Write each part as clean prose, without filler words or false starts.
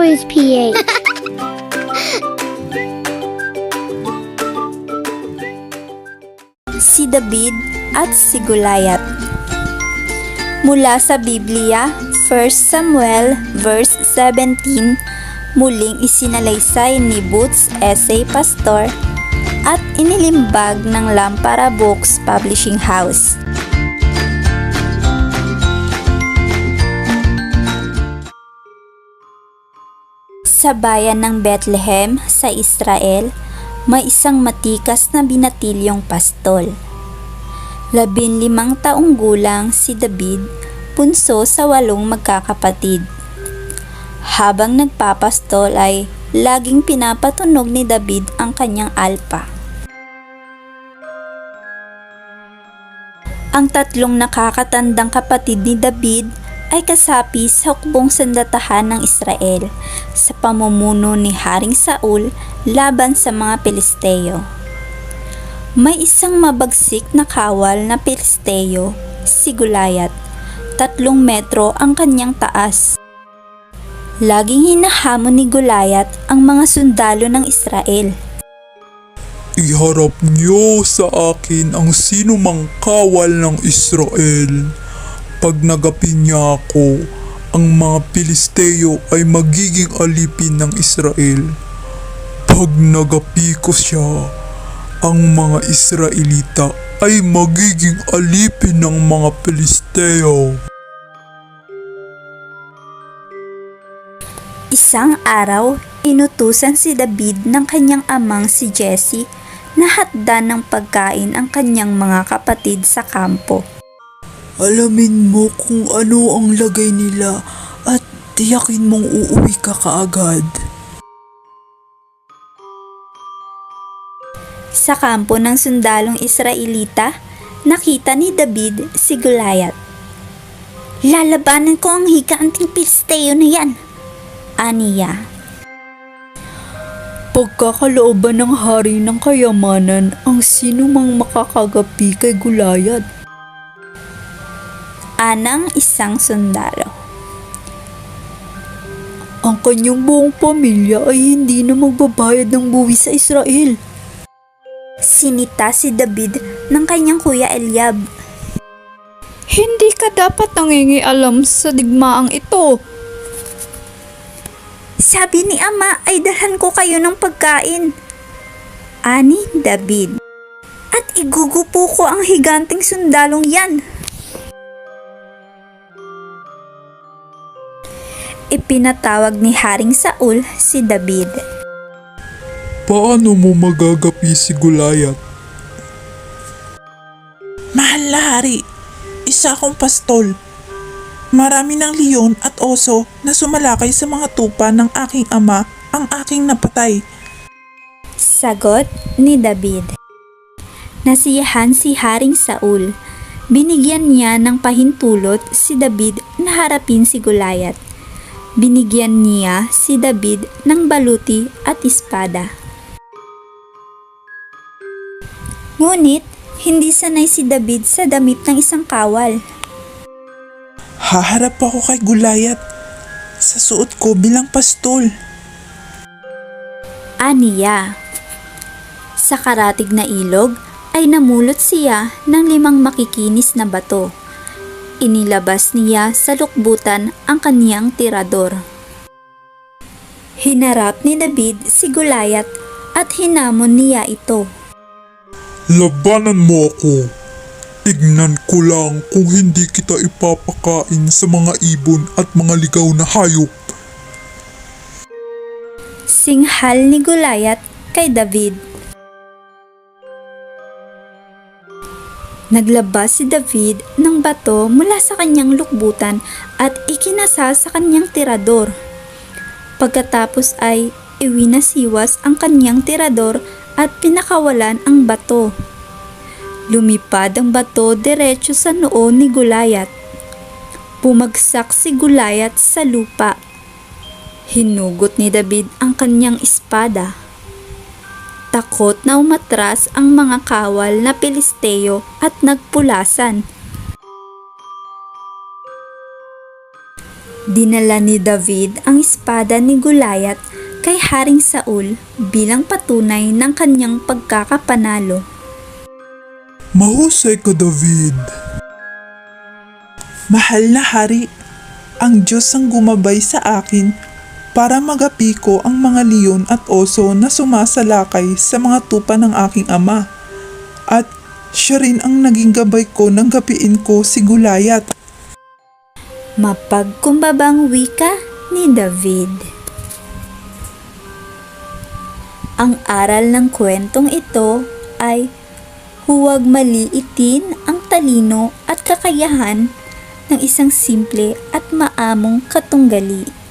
Toys PH. Si David at si Goliath. Mula sa Biblia, 1 Samuel verse 17, muling isinalaysay ni Boots S.A. Pastor at inilimbag ng Lampara Books Publishing House. Sa bayan ng Bethlehem sa Israel, may isang matikas na binatilyong pastol. 15 taong gulang si David, bunso sa 8 magkakapatid. Habang nagpapastol ay laging pinapatunog ni David ang kanyang alpa. Ang 3 nakakatandang kapatid ni David ay kasapi sa hukbong sandatahan ng Israel sa pamumuno ni Haring Saul laban sa mga Pilisteo. May isang mabagsik na kawal na Pilisteo, si Goliath. 3 metro ang kanyang taas. Laging hinahamon ni Goliath ang mga sundalo ng Israel. Iharap niyo sa akin ang sinumang kawal ng Israel. Pag nagapi niya ako, ang mga Pilisteo ay magiging alipin ng Israel. Pag nagapi ko siya, ang mga Israelita ay magiging alipin ng mga Pilisteo. Isang araw, inutusan si David ng kanyang amang si Jesse na hatdan ng pagkain ang kanyang mga kapatid sa kampo. Alamin mo kung ano ang lagay nila at tiyakin mong uuwi ka kaagad. Sa kampo ng sundalong Israelita, nakita ni David si Goliath. "Lalabanan ko ang higanting Pilisteo na yan," aniya. Pagkakalooban ng hari ng kayamanan ang sinumang makakagapi kay Goliath. Anang isang sundalo. Ang kanyang buong pamilya ay hindi na magbabayad ng buwis sa Israel. Sinita si David ng kanyang kuya Eliab. Hindi ka dapat nangingialam sa digmaang ito. Sabi ni ama ay dalhan ko kayo ng pagkain, ani David. At igugupo ko ang higanting sundalong yan. Ipinatawag ni Haring Saul si David. Paano mo magagapi si Goliath? Mahal na hari, isa akong pastol. Marami ng leon at oso na sumalakay sa mga tupa ng aking ama ang aking napatay. Sagot ni David. Nasiyahan si Haring Saul. Binigyan niya ng pahintulot si David na harapin si Goliath. Binigyan niya si David ng baluti at espada. Ngunit, hindi sanay si David sa damit ng isang kawal. Haharap ako kay Goliath sa suot ko bilang pastol. Aniya. Sa karatig na ilog ay namulot siya ng 5 makikinis na bato. Inilabas niya sa lukbutan ang kaniyang tirador. Hinarap ni David si Goliath at hinamon niya ito. Labanan mo ako. Tignan ko lang kung hindi kita ipapakain sa mga ibon at mga ligaw na hayop. Singhal ni Goliath kay David. Naglabas si David ng bato mula sa kanyang lukbutan at ikinasa sa kanyang tirador. Pagkatapos ay iwinasiwas ang kanyang tirador at pinakawalan ang bato. Lumipad ang bato diretso sa noo ni Goliath. Bumagsak si Goliath sa lupa. Hinugot ni David ang kanyang espada. Takot na umatras ang mga kawal na Pilisteo at nagpulasan. Dinala ni David ang espada ni Goliath kay Haring Saul bilang patunay ng kanyang pagkakapanalo. Mahusay ka, David. Mahal na hari, ang Diyos ang gumabay sa akin para magapi ko ang mga leon at oso na sumasalakay sa mga tupa ng aking ama. At siya rin ang naging gabay ko nang gapiin ko si Goliath. Mapagkumbabang wika ni David. Ang aral ng kwentong ito ay huwag maliitin ang talino at kakayahan ng isang simple at maamong katunggali.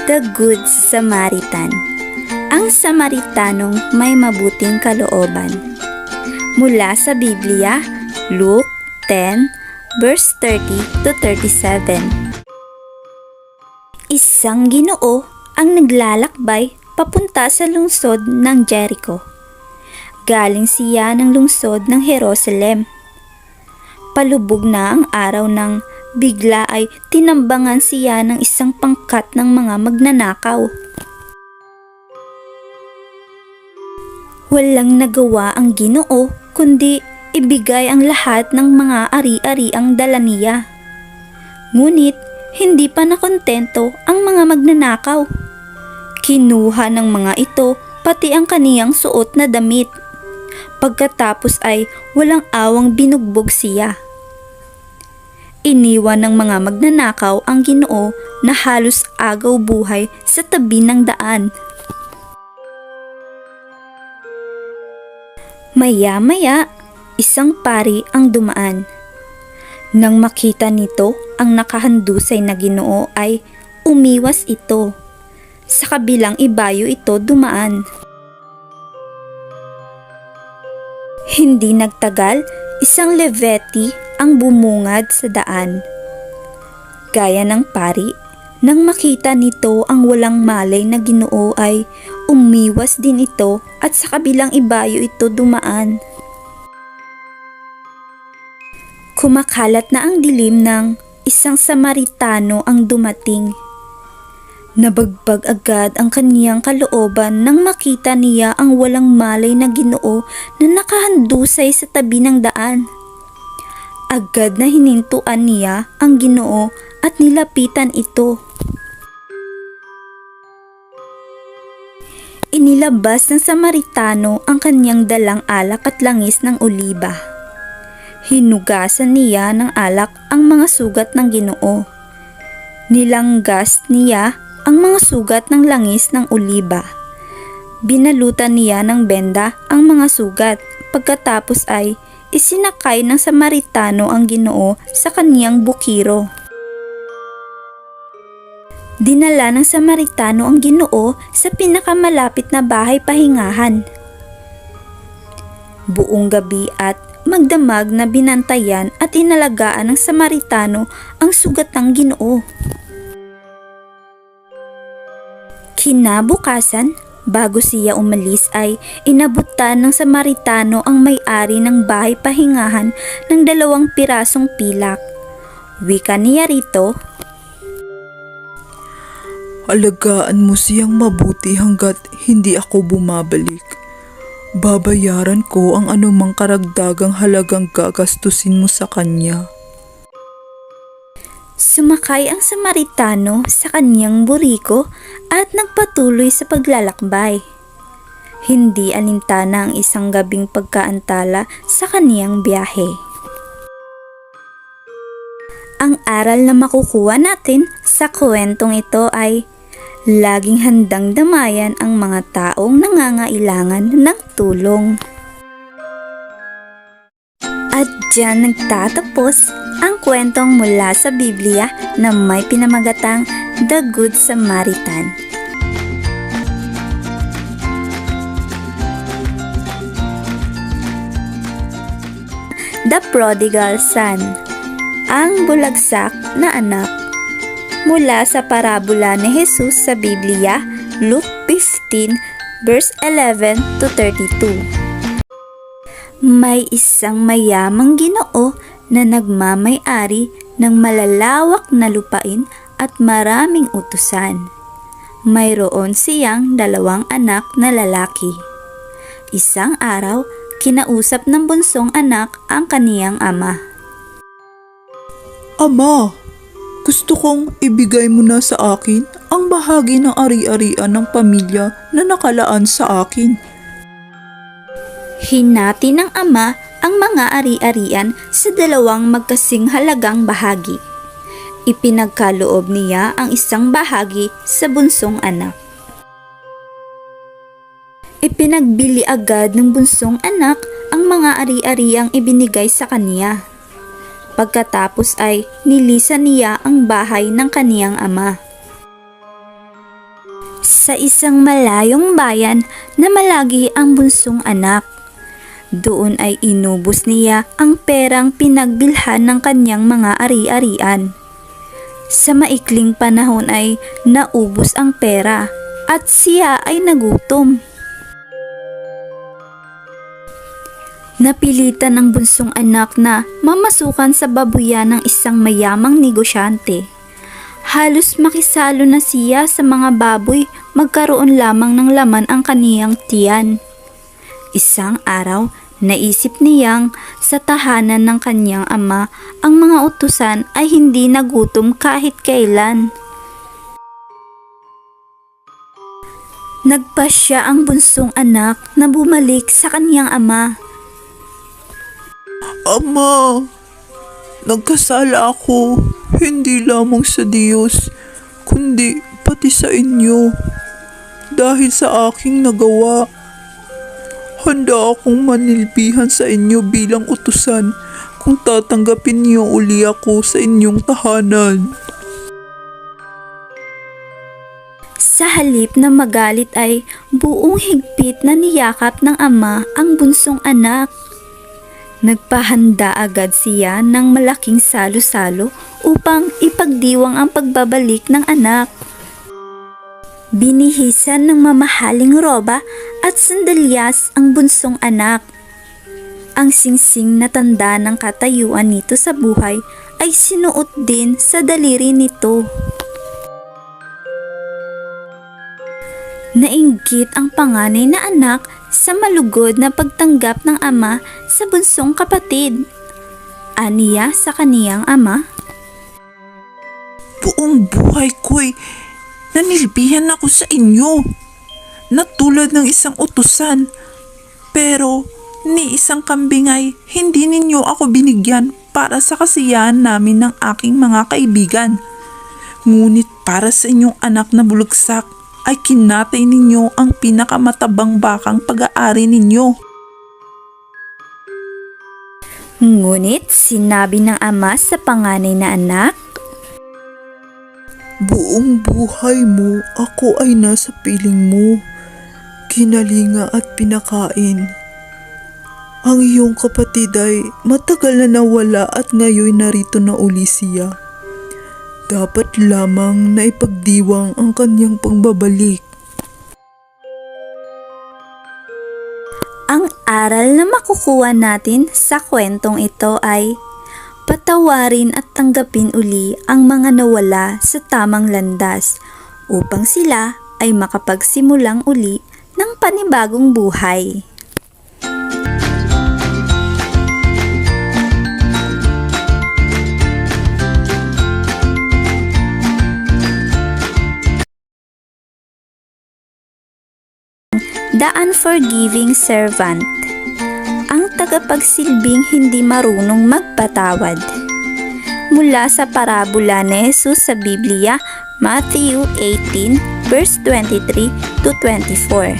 The Good Samaritan. Ang Samaritanong may mabuting kalooban. Mula sa Biblia, Luke 10, verse 30 to 37. Isang Ginoo ang naglalakbay papunta sa lungsod ng Jericho. Galing siya ng lungsod ng Jerusalem. Palubog na ang araw nang bigla ay tinambangan siya ng isang pangkat ng mga magnanakaw. Walang nagawa ang Ginoo kundi ibigay ang lahat ng mga ari-ariang dala niya. Ngunit hindi pa nakontento ang mga magnanakaw. Kinuha ng mga ito pati ang kaniyang suot na damit. Pagkatapos ay walang awang binugbog siya. Iniwan ng mga magnanakaw ang Ginoo na halos agaw buhay sa tabi ng daan. Maya-maya, isang pari ang dumaan. Nang makita nito ang nakahandusay na Ginoo ay umiwas ito. Sa kabilang ibayo ito dumaan. Hindi nagtagal, isang Levite ang bumungad sa daan. Gaya ng pari, nang makita nito ang walang malay na Ginoo ay umiwas din ito at sa kabilang ibayo ito dumaan. Kumakalat na ang dilim ng isang Samaritano ang dumating. Nabagbag agad ang kaniyang kalooban nang makita niya ang walang malay na Ginoo na nakahandusay sa tabi ng daan. Agad na hinintuan niya ang Ginoo at nilapitan ito. Inilabas ng Samaritano ang kaniyang dalang alak at langis ng oliba. Hinugasan niya ng alak ang mga sugat ng Ginoo. Nilanggas niya ang mga sugat ng langis ng oliba. Binalutan niya ng benda ang mga sugat. Pagkatapos ay isinakay ng Samaritano ang Ginoo sa kaniyang bukiro. Dinala ng Samaritano ang Ginoo sa pinakamalapit na bahay pahingahan. Buong gabi at magdamag na binantayan at inalagaan ng Samaritano ang sugat ng Ginoo. Kinabukasan, bago siya umalis ay inabutan ng Samaritano ang may-ari ng bahay pahingahan ng 2 pirasong pilak. Wika niya rito, Alagaan mo siyang mabuti hanggat hindi ako bumabalik. Babayaran ko ang anumang karagdagang halagang gagastusin mo sa kanya. Sumakay ang Samaritano sa kaniyang buriko at nagpatuloy sa paglalakbay. Hindi alintana ang isang gabing pagkaantala sa kaniyang biyahe. Ang aral na makukuha natin sa kwentong ito ay laging handang damayan ang mga taong nangangailangan ng tulong. At diyan nagtatapos ang kwentong mula sa Biblia na may pinamagatang The Good Samaritan. The Prodigal Son. Ang bulagsak na anak. Mula sa parabola ni Jesus sa Biblia, Luke 15 15 verse 11 to 32. May isang mayamang Ginoo na nagmamay-ari ng malalawak na lupain at maraming utusan. Mayroon siyang 2 anak na lalaki. Isang araw, kinausap ng bunsong anak ang kaniyang ama. Ama, gusto kong ibigay mo na sa akin ang bahagi ng ari-arian ng pamilya na nakalaan sa akin. Hinati ng ama ang mga ari-arian sa 2 magkasing halagang bahagi. Ipinagkaloob niya ang isang bahagi sa bunsong anak. Ipinagbili agad ng bunsong anak ang mga ari-ariang ibinigay sa kaniya. Pagkatapos ay nilisan niya ang bahay ng kaniyang ama. Sa isang malayong bayan na malagi ang bunsong anak, doon ay inubos niya ang perang pinagbilhan ng kanyang mga ari-arian. Sa maikling panahon ay naubos ang pera at siya ay nagutom. Napilitan ng bunsong anak na mamasukan sa babuyan ng isang mayamang negosyante. Halos makisalo na siya sa mga baboy, magkaroon lamang ng laman ang kaniyang tiyan. Isang araw, naisip niyang sa tahanan ng kanyang ama ang mga utusan ay hindi nagutom kahit kailan. Nagpasya ang bunsong anak na bumalik sa kanyang ama. Ama, nagkasala ako, hindi lamang sa Diyos, kundi pati sa inyo. Dahil sa aking nagawa, handa akong manilbihan sa inyo bilang utusan kung tatanggapin niyo uli ako sa inyong tahanan. Sa halip na magalit ay buong higpit na niyakap ng ama ang bunsong anak. Nagpahanda agad siya ng malaking salo-salo upang ipagdiwang ang pagbabalik ng anak. Binihisan ng mamahaling roba at sandalyas ang bunsong anak. Ang singsing na tanda ng katayuan nito sa buhay ay sinuot din sa daliri nito. Nainggit ang panganay na anak sa malugod na pagtanggap ng ama sa bunsong kapatid. Aniya sa kaniyang ama, Buong buhay ko'y nanilbihan ako sa inyo, na tulad ng isang utusan. Pero ni isang kambing ay hindi ninyo ako binigyan para sa kasiyahan namin ng aking mga kaibigan. Ngunit para sa inyong anak na bulagsak ay kinatay ninyo ang pinakamatabang bakang pag-aari ninyo. ngunit sinabi ng ama sa panganay na anak, Buong buhay mo ako ay nasa piling mo, kinalinga at pinakain. Ang iyong kapatid ay matagal na nawala at ngayon narito na uli siya. Dapat lamang na ipagdiwang ang kanyang pagbabalik. ang aral na makukuha natin sa kwentong ito ay patawarin at tanggapin uli ang mga nawala sa tamang landas upang sila ay makapagsimulang uli ng panibagong buhay. The Unforgiving Servant. Ang tagapagsilbing hindi marunong magpatawad. Mula sa parabola ni Jesus sa Biblia, Matthew 18 verse 23 to 24.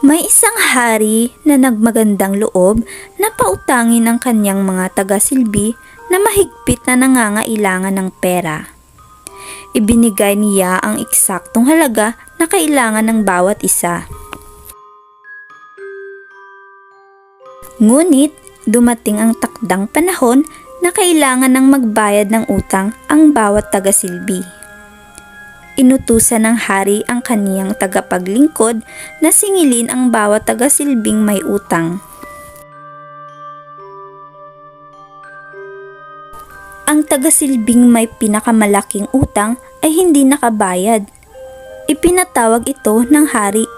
May isang hari na nagmagandang loob na pautangin ang kanyang mga tagasilbi na mahigpit na nangangailangan ng pera. Ibinigay niya ang eksaktong halaga na kailangan ng bawat isa. Ngunit dumating ang takdang panahon na kailangan ng magbayad ng utang ang bawat tagasilbi. Inutusan ng hari ang kaniyang tagapaglingkod na singilin ang bawat tagasilbing may utang. Ang tagasilbing may pinakamalaking utang ay hindi nakabayad. Ipinatawag ito ng hari.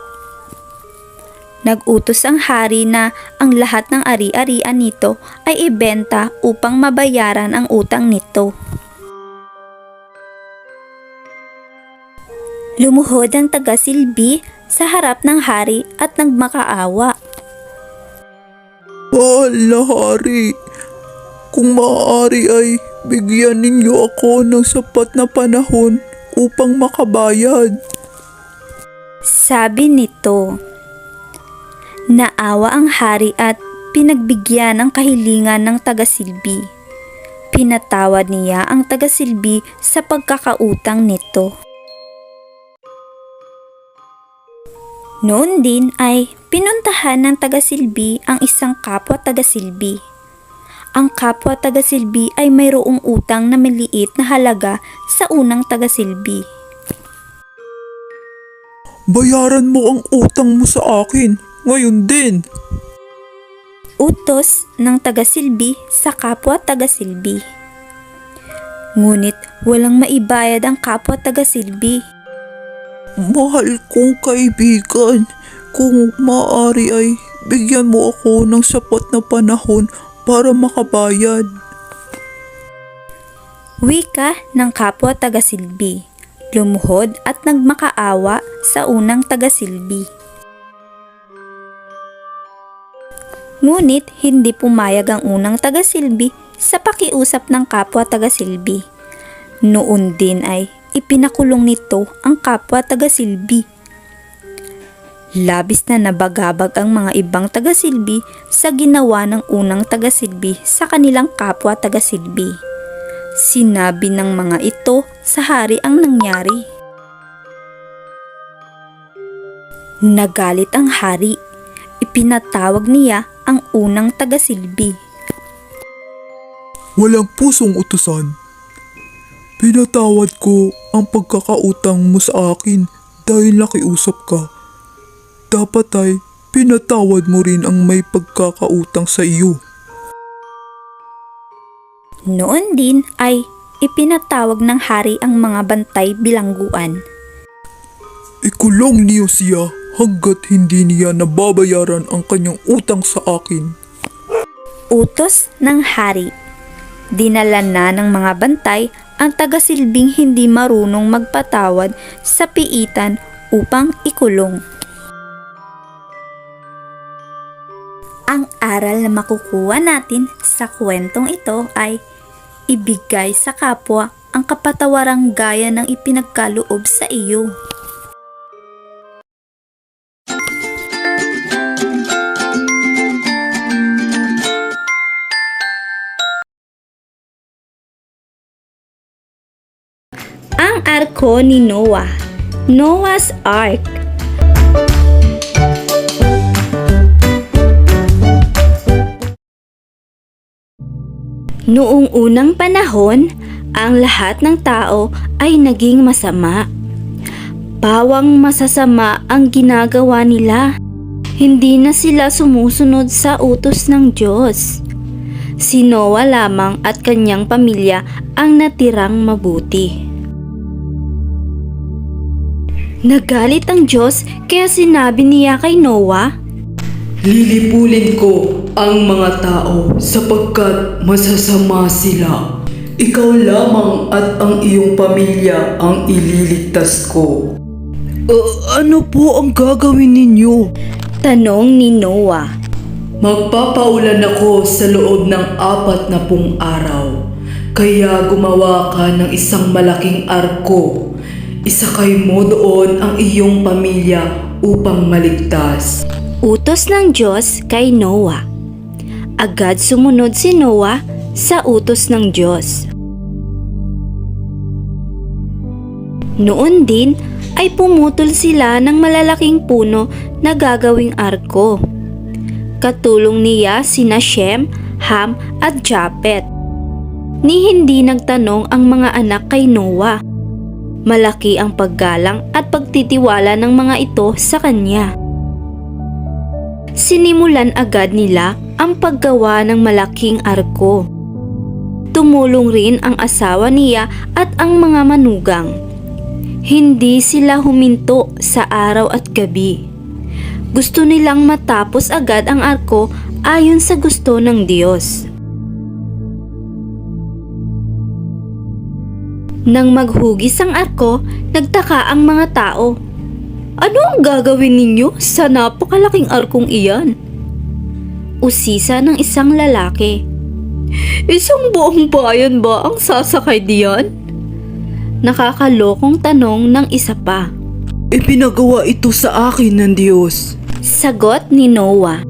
Nag-utos ang hari na ang lahat ng ari-arian nito ay ibenta upang mabayaran ang utang nito. Lumuhod ang tagasilbi sa harap ng hari at nagmakaawa. Mahal na hari, kung maaari ay bigyan ninyo ako ng sapat na panahon upang makabayad. Sabi nito. Naawa ang hari at pinagbigyan ang kahilingan ng tagasilbi. Pinatawad niya ang tagasilbi sa pagkakautang nito. Noon din ay pinuntahan ng tagasilbi ang isang kapwa tagasilbi. Ang kapwa tagasilbi ay mayroong utang na maliit na halaga sa unang tagasilbi. Bayaran mo ang utang mo sa akin, ngayon din. Utos ng tagasilbi sa kapwa tagasilbi. Ngunit walang maibayad ang kapwa tagasilbi. Mahal kong kaibigan, kung maaari ay bigyan mo ako ng sapat na panahon para makabayad. Wika ng kapwa tagasilbi. Lumuhod at nagmakaawa sa unang tagasilbi. Ngunit hindi pumayag ang unang tagasilbi sa pakiusap ng kapwa tagasilbi. Noon din ay ipinakulong nito ang kapwa tagasilbi. Labis na nabagabag ang mga ibang tagasilbi sa ginawa ng unang tagasilbi sa kanilang kapwa tagasilbi. Sinabi ng mga ito sa hari ang nangyari. Nagalit ang hari. Ipinatawag niya ang unang tagasilbi. Walang pusong utusan. Pinatawad ko ang pagkakautang mo sa akin dahil nakiusap ka. Dapat ay pinatawad mo rin ang may pagkakautang sa iyo. Noon din ay ipinatawag ng hari ang mga bantay bilangguan. Ikulong niyo siya hanggat hindi niya nababayaran ang kanyang utang sa akin. Utos ng hari. Dinala na ng mga bantay ang tagasilbing hindi marunong magpatawad sa piitan upang ikulong. Ang aral na makukuha natin sa kwentong ito ay ibigay sa kapwa ang kapatawarang gaya ng ipinagkaloob sa iyo. Ang arko ni Noah, Noah's Ark. Noong unang panahon, ang lahat ng tao ay naging masama. Pawang masasama ang ginagawa nila. Hindi na sila sumusunod sa utos ng Diyos. Si Noah lamang at kanyang pamilya ang natirang mabuti. Nagalit ang Diyos kaya sinabi niya kay Noah, Lilipulin ko ang mga tao sapagkat masasama sila. Ikaw lamang at ang iyong pamilya ang ililigtas ko. Ano po ang gagawin ninyo? tanong ni Noah. Magpapaulan ako sa loob ng 40 araw. Kaya gumawa ka ng isang malaking arko. Isakay mo doon ang iyong pamilya upang maligtas. Utos ng Diyos kay Noah. Agad sumunod si Noah sa utos ng Diyos. Noon din ay pumutol sila ng malalaking puno na gagawing arko. Katulong niya sina Shem, Ham at Japet. Ni hindi nagtanong ang mga anak kay Noah. Malaki ang paggalang at pagtitiwala ng mga ito sa kanya. Sinimulan agad nila ang paggawa ng malaking arko. Tumulong rin ang asawa niya at ang mga manugang. Hindi sila huminto sa araw at gabi. Gusto nilang matapos agad ang arko ayon sa gusto ng Diyos. Nang maghugis ang arko, nagtaka ang mga tao. Ano ang gagawin ninyo sa napakalaking arkong iyan? Usisa ng isang lalaki. Isang buong bayan ba ang sasakay diyan? Nakakalokong tanong ng isa pa. Ipinagawa ito sa akin ng Diyos. Sagot ni Noah.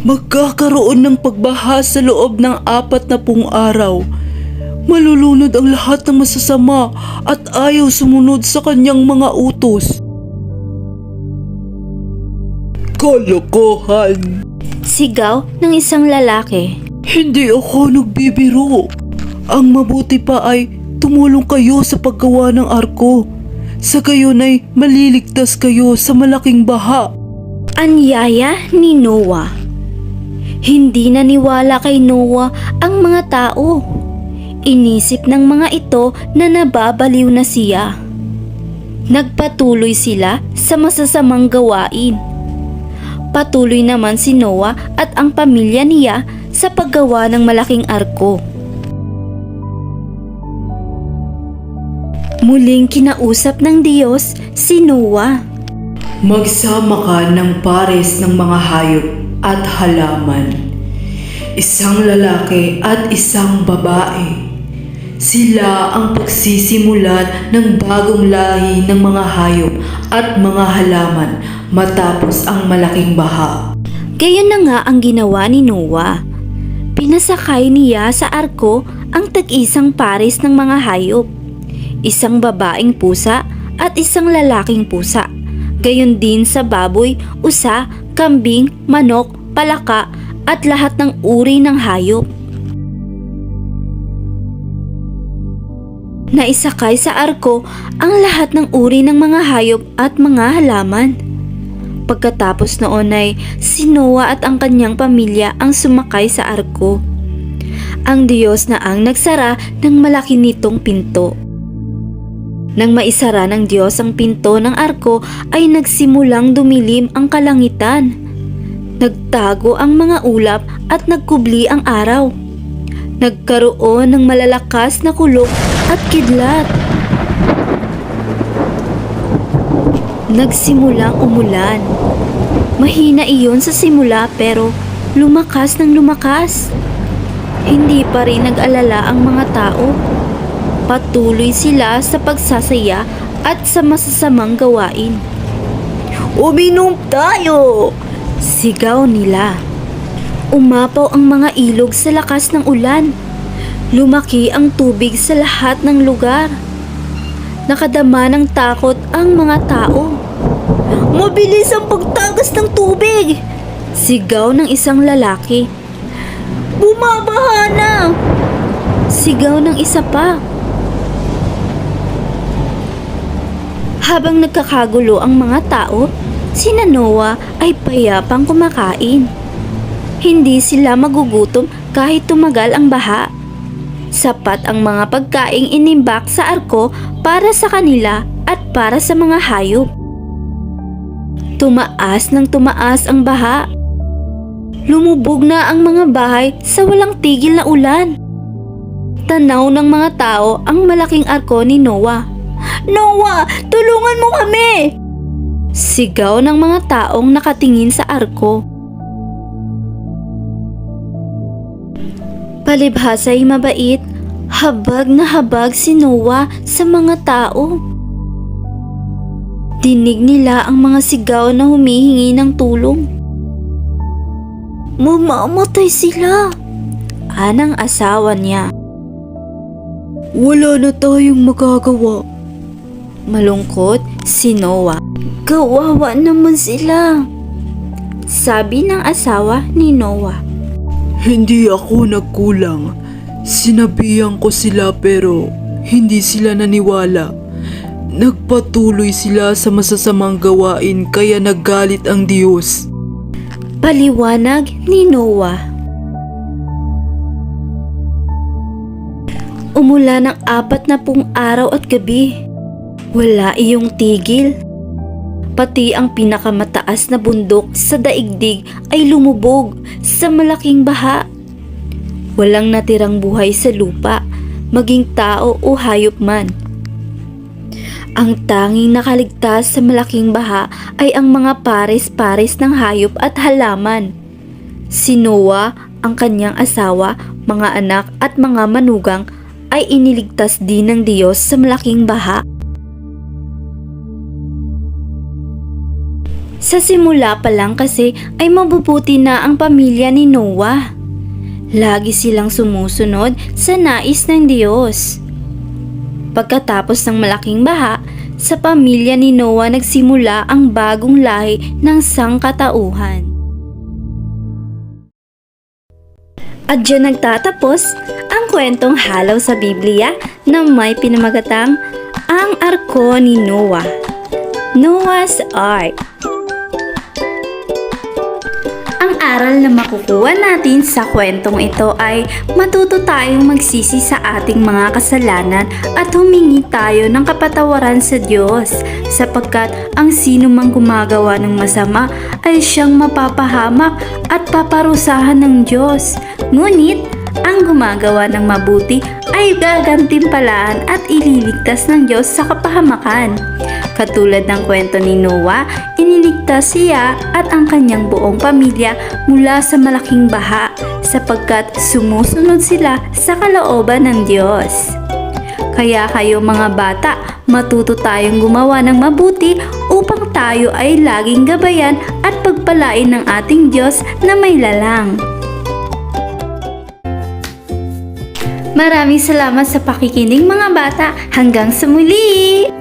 Magkakaroon ng pagbaha sa loob ng 40 araw. Malulunod ang lahat ng masasama at ayaw sumunod sa kanyang mga utos. Kalokohan! Sigaw ng isang lalaki. Hindi ako nagbibiro. Ang mabuti pa ay tumulong kayo sa paggawa ng arko. Sa gayon ay maliligtas kayo sa malaking baha. Anyaya ni Noah. Hindi naniwala kay Noah ang mga tao. Inisip ng mga ito na nababaliw na siya. Nagpatuloy sila sa masasamang gawain. Patuloy naman si Noah at ang pamilya niya sa paggawa ng malaking arko. Muling kinausap ng Diyos si Noah. Magsama ka ng pares ng mga hayop at halaman. Isang lalaki at isang babae. Sila ang pagsisimulan ng bagong lahi ng mga hayop at mga halaman matapos ang malaking baha. Gayon na nga ang ginawa ni Noah. Pinasakay niya sa arko ang tag-isang pares ng mga hayop. Isang babaeng pusa at isang lalaking pusa. Gayon din sa baboy, usa, kambing, manok, palaka at lahat ng uri ng hayop. Naisakay sa arko ang lahat ng uri ng mga hayop at mga halaman. Pagkatapos noon ay si Noah at ang kanyang pamilya ang sumakay sa arko. Ang Diyos na ang nagsara ng malaki nitong pinto. Nang maisara ng Diyos ang pinto ng arko ay nagsimulang dumilim ang kalangitan. Nagtago ang mga ulap at nagkubli ang araw. Nagkaroon ng malalakas na kulog at kidlat. Nagsimulang umulan. Mahina iyon sa simula pero lumakas ng lumakas. Hindi pa rin nag-alala ang mga tao. Patuloy sila sa pagsasaya at sa masasamang gawain. Uminom tayo! Sigaw nila. Umapaw ang mga ilog sa lakas ng ulan. Lumaki ang tubig sa lahat ng lugar. Nakadama ng takot ang mga tao. Mabilis ang pagtagas ng tubig! Sigaw ng isang lalaki. Bumabaha na! Sigaw ng isa pa. Habang nagkakagulo ang mga tao, sina Noah ay payapang kumakain. Hindi sila magugutom kahit tumagal ang baha. Sapat ang mga pagkaing inimbak sa arko para sa kanila at para sa mga hayop. Tumaas ng tumaas ang baha. Lumubog na ang mga bahay sa walang tigil na ulan. Tanaw ng mga tao ang malaking arko ni Noah. Noah, tulungan mo kami! Sigaw ng mga taong nakatingin sa arko. Palibhasa'y mabait, habag na habag si Noah sa mga tao. Dinig nila ang mga sigaw na humihingi ng tulong. Mamamatay sila, anang asawa niya. Wala na tayong magagawa. Malungkot si Noah. Kawawa naman sila, sabi ng asawa ni Noah. Hindi ako nagkulang. Sinabihan ko sila pero hindi sila naniwala. nagpatuloy sila sa masasamang gawain kaya naggalit ang Diyos. Paliwanag ni Noah. Umula ng 40 araw at gabi. Wala iyong tigil. Pati ang pinakamataas na bundok sa daigdig ay lumubog sa malaking baha. Walang natirang buhay sa lupa, maging tao o hayop man. Ang tanging nakaligtas sa malaking baha ay ang mga pares-pares ng hayop at halaman. Si Noah, ang kanyang asawa, mga anak at mga manugang ay iniligtas din ng Diyos sa malaking baha. Sa simula pa lang kasi ay mabubuti na ang pamilya ni Noah. Lagi silang sumusunod sa nais ng Diyos. Pagkatapos ng malaking baha, sa pamilya ni Noah nagsimula ang bagong lahi ng sangkatauhan. At diyan nagtatapos ang kwentong halaw sa Biblia na may pinamagatang Ang Arko ni Noah. Noah's Ark. Ang aral na makukuha natin sa kwentong ito ay matuto tayong magsisi sa ating mga kasalanan at humingi tayo ng kapatawaran sa Diyos sapagkat ang sino mang gumagawa ng masama ay siyang mapapahamak at paparusahan ng Diyos. Ngunit ang gumagawa ng mabuti ay gagantimpalaan at ililigtas ng Diyos sa kapahamakan. Katulad ng kwento ni Noah, iniligtas siya at ang kanyang buong pamilya mula sa malaking baha sapagkat sumusunod sila sa kalooban ng Diyos. Kaya kayo mga bata, matuto tayong gumawa ng mabuti upang tayo ay laging gabayan at pagpalain ng ating Diyos na may lalang. Maraming salamat sa pakikinig mga bata. Hanggang sa muli!